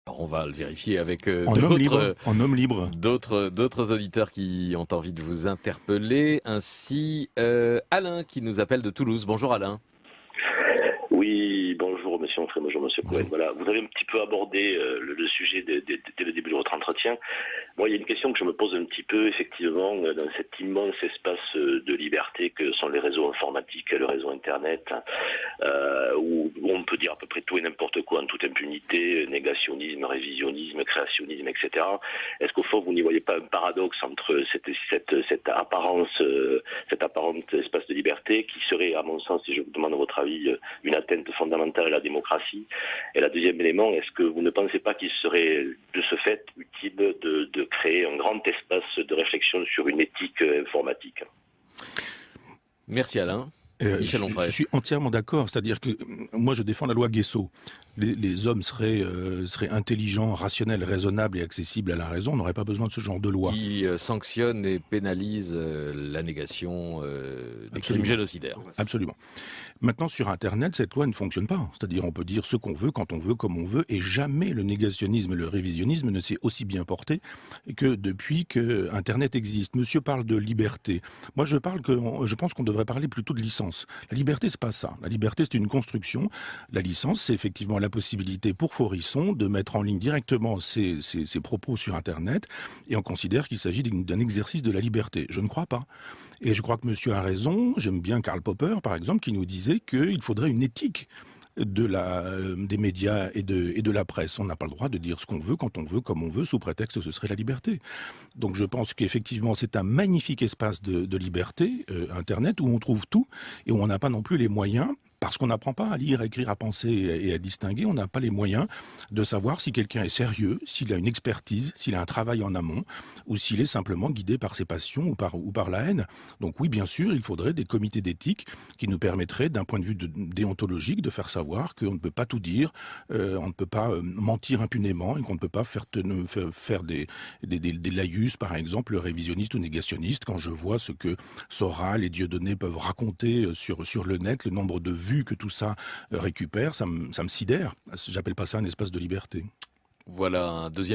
Alors, on va le vérifier avec En homme libre. d'autres auditeurs qui ont envie de vous interpeller. Ainsi, Alain qui nous appelle de Toulouse. Bonjour Alain. Oui, bonjour Monsieur Onfray, bonjour Monsieur Cohen. Bonjour. Voilà, vous avez un petit peu abordé le sujet dès le début de votre entretien. Moi, il y a une question que je me pose un petit peu, effectivement, dans cet immense espace de liberté que sont les réseaux informatiques et le réseau Internet, où on peut dire à peu près tout et n'importe quoi en toute impunité, négationnisme, révisionnisme, créationnisme, etc. Est-ce qu'au fond, vous n'y voyez pas un paradoxe entre cette apparence, cet apparent espace de liberté qui serait, à mon sens, si je vous demande votre avis, une atteinte fondamentale à la démocratie? Et la deuxième élément, est-ce que vous ne pensez pas qu'il serait de ce fait utile de créer un grand espace de réflexion sur une éthique informatique? Merci Alain. Michel Je Onfray. suis entièrement d'accord. C'est-à-dire que moi, je défends la loi Guesso. Les hommes seraient intelligents, rationnels, raisonnables et accessibles à la raison. On n'aurait pas besoin de ce genre de loi. Qui sanctionne et pénalise la négation des crimes Absolument. génocidaires. Absolument. Maintenant, sur Internet, cette loi ne fonctionne pas. C'est-à-dire, on peut dire ce qu'on veut, quand on veut, comme on veut, et jamais le négationnisme et le révisionnisme ne s'est aussi bien porté que depuis que Internet existe. Monsieur parle de liberté. Moi, je pense qu'on devrait parler plutôt de licence. La liberté, c'est pas ça. La liberté, c'est une construction. La licence, c'est effectivement la possibilité pour Faurisson de mettre en ligne directement ses propos sur Internet, et on considère qu'il s'agit d'un exercice de la liberté. Je ne crois pas. Et je crois que monsieur a raison. J'aime bien Karl Popper, par exemple, qui nous disait qu'il faudrait une éthique des médias et de la presse. On n'a pas le droit de dire ce qu'on veut, quand on veut, comme on veut, sous prétexte que ce serait la liberté. Donc je pense qu'effectivement, c'est un magnifique espace de liberté, Internet, où on trouve tout et où on n'a pas non plus les moyens. Parce qu'on n'apprend pas à lire, à écrire, à penser et à distinguer, on n'a pas les moyens de savoir si quelqu'un est sérieux, s'il a une expertise, s'il a un travail en amont, ou s'il est simplement guidé par ses passions ou par la haine. Donc oui, bien sûr, il faudrait des comités d'éthique qui nous permettraient, d'un point de vue déontologique, de faire savoir qu'on ne peut pas tout dire, on ne peut pas mentir impunément et qu'on ne peut pas faire des laïus, par exemple, révisionnistes ou négationnistes. Quand je vois ce que Soral et Dieudonné peuvent raconter sur le net, le nombre de vues que tout ça récupère, ça me sidère. J'appelle pas ça un espace de liberté. Voilà un deuxième